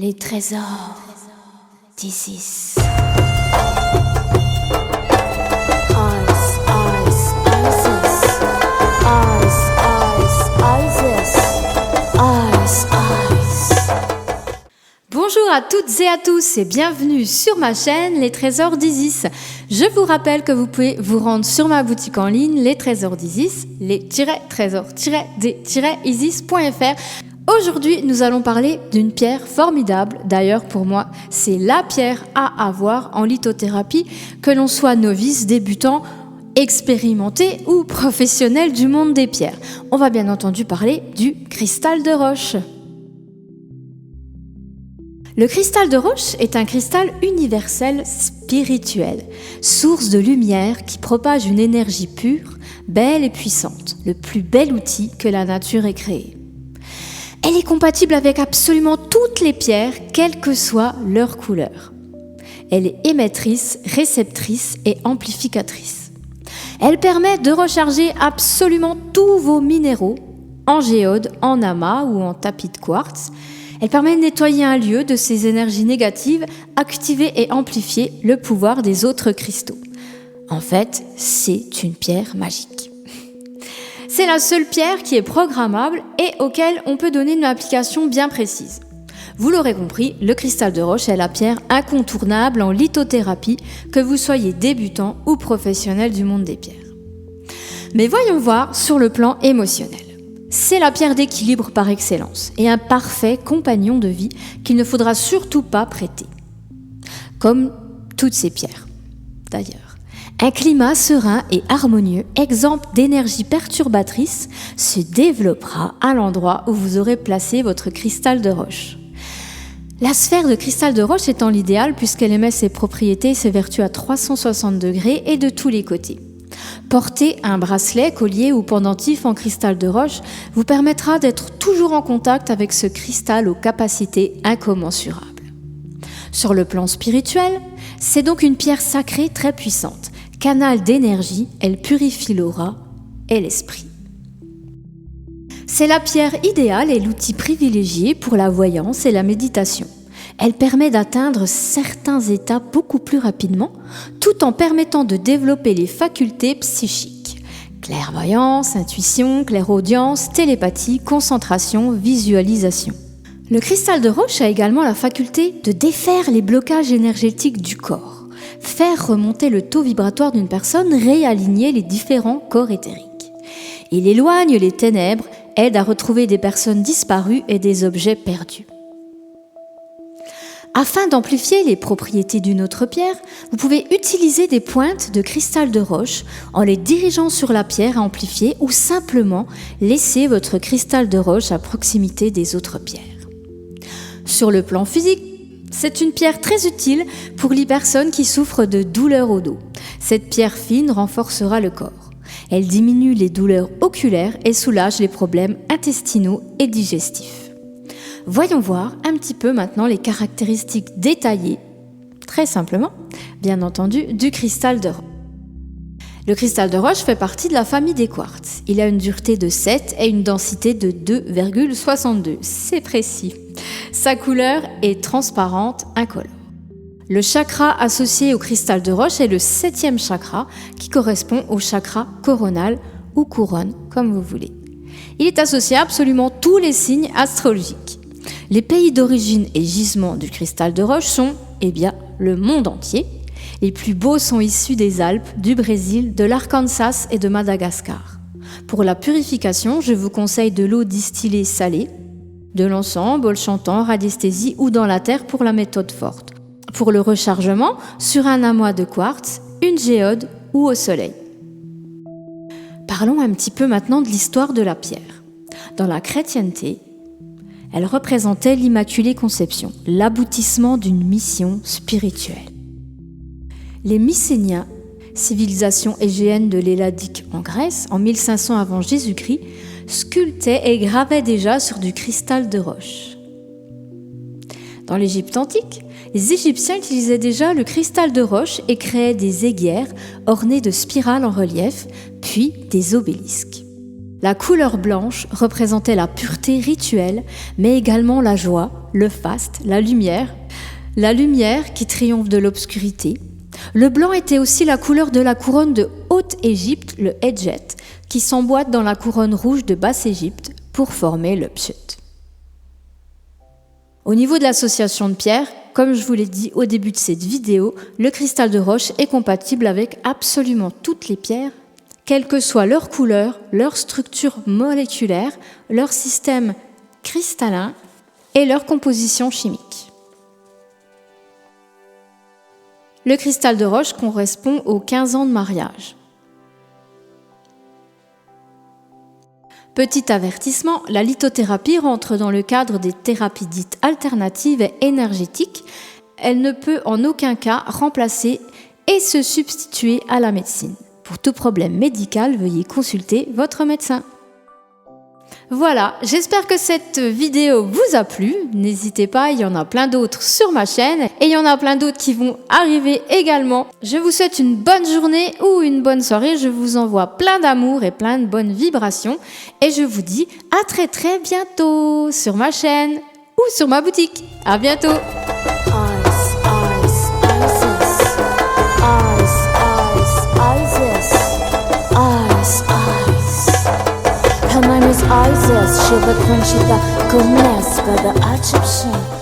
Les trésors d'Isis. Bonjour à toutes et à tous et bienvenue sur ma chaîne Les Trésors d'Isis. Je vous rappelle que vous pouvez vous rendre sur ma boutique en ligne Les Trésors d'Isis, les-trésors-d-isis.fr. Aujourd'hui, nous allons parler d'une pierre formidable. D'ailleurs, pour moi, c'est la pierre à avoir en lithothérapie, que l'on soit novice, débutant, expérimenté ou professionnel du monde des pierres. On va bien entendu parler du cristal de roche. Le cristal de roche est un cristal universel spirituel, source de lumière qui propage une énergie pure, belle et puissante, le plus bel outil que la nature ait créé. Elle est compatible avec absolument toutes les pierres, quelle que soit leur couleur. Elle est émettrice, réceptrice et amplificatrice. Elle permet de recharger absolument tous vos minéraux, en géode, en amas ou en tapis de quartz. Elle permet de nettoyer un lieu de ses énergies négatives, activer et amplifier le pouvoir des autres cristaux. En fait, c'est une pierre magique. C'est la seule pierre qui est programmable et auquel on peut donner une application bien précise. Vous l'aurez compris, le cristal de roche est la pierre incontournable en lithothérapie, que vous soyez débutant ou professionnel du monde des pierres. Mais voyons voir sur le plan émotionnel. C'est la pierre d'équilibre par excellence et un parfait compagnon de vie qu'il ne faudra surtout pas prêter. Comme toutes ces pierres, d'ailleurs. Un climat serein et harmonieux, exempt d'énergie perturbatrice, se développera à l'endroit où vous aurez placé votre cristal de roche. La sphère de cristal de roche étant l'idéal puisqu'elle émet ses propriétés et ses vertus à 360 degrés et de tous les côtés. Porter un bracelet, collier ou pendentif en cristal de roche vous permettra d'être toujours en contact avec ce cristal aux capacités incommensurables. Sur le plan spirituel, c'est donc une pierre sacrée très puissante. Canal d'énergie, elle purifie l'aura et l'esprit. C'est la pierre idéale et l'outil privilégié pour la voyance et la méditation. Elle permet d'atteindre certains états beaucoup plus rapidement, tout en permettant de développer les facultés psychiques. Clairvoyance, intuition, clairaudience, télépathie, concentration, visualisation. Le cristal de roche a également la faculté de défaire les blocages énergétiques du corps. Faire remonter le taux vibratoire d'une personne, réaligner les différents corps éthériques. Il éloigne les ténèbres, aide à retrouver des personnes disparues et des objets perdus. Afin d'amplifier les propriétés d'une autre pierre, vous pouvez utiliser des pointes de cristal de roche en les dirigeant sur la pierre à amplifier ou simplement laisser votre cristal de roche à proximité des autres pierres. Sur le plan physique, c'est une pierre très utile pour les personnes qui souffrent de douleurs au dos. Cette pierre fine renforcera le corps. Elle diminue les douleurs oculaires et soulage les problèmes intestinaux et digestifs. Voyons voir un petit peu maintenant les caractéristiques détaillées, très simplement, bien entendu, du cristal de roche. Le cristal de roche fait partie de la famille des quartz. Il a une dureté de 7 et une densité de 2,62. C'est précis. Sa couleur est transparente, incolore. Le chakra associé au cristal de roche est le 7e chakra qui correspond au chakra coronal ou couronne, comme vous voulez. Il est associé à absolument tous les signes astrologiques. Les pays d'origine et gisement du cristal de roche sont, le monde entier. Les plus beaux sont issus des Alpes, du Brésil, de l'Arkansas et de Madagascar. Pour la purification, je vous conseille de l'eau distillée salée, de l'encens, bol chantant, radiesthésie ou dans la terre pour la méthode forte. Pour le rechargement, sur un amas de quartz, une géode ou au soleil. Parlons un petit peu maintenant de l'histoire de la pierre. Dans la chrétienté, elle représentait l'Immaculée Conception, l'aboutissement d'une mission spirituelle. Les Mycéniens, civilisation égéenne de l'Helladique en Grèce, en 1500 avant Jésus-Christ, sculptaient et gravaient déjà sur du cristal de roche. Dans l'Égypte antique, les Égyptiens utilisaient déjà le cristal de roche et créaient des aiguières ornées de spirales en relief, puis des obélisques. La couleur blanche représentait la pureté rituelle, mais également la joie, le faste, la lumière qui triomphe de l'obscurité. Le blanc était aussi la couleur de la couronne de Haute-Égypte, le Hedjet, qui s'emboîte dans la couronne rouge de Basse-Égypte pour former le Pshut. Au niveau de l'association de pierres, comme je vous l'ai dit au début de cette vidéo, le cristal de roche est compatible avec absolument toutes les pierres, quelle que soit leur couleur, leur structure moléculaire, leur système cristallin et leur composition chimique. Le cristal de roche correspond aux 15 ans de mariage. Petit avertissement, la lithothérapie rentre dans le cadre des thérapies dites alternatives et énergétiques. Elle ne peut en aucun cas remplacer et se substituer à la médecine. Pour tout problème médical, veuillez consulter votre médecin. Voilà, j'espère que cette vidéo vous a plu. N'hésitez pas, il y en a plein d'autres sur ma chaîne et il y en a plein d'autres qui vont arriver également. Je vous souhaite une bonne journée ou une bonne soirée. Je vous envoie plein d'amour et plein de bonnes vibrations. Et je vous dis à très très bientôt sur ma chaîne ou sur ma boutique. À bientôt. Her name is Isis, she the queen, she the goodness, but the Egyptian.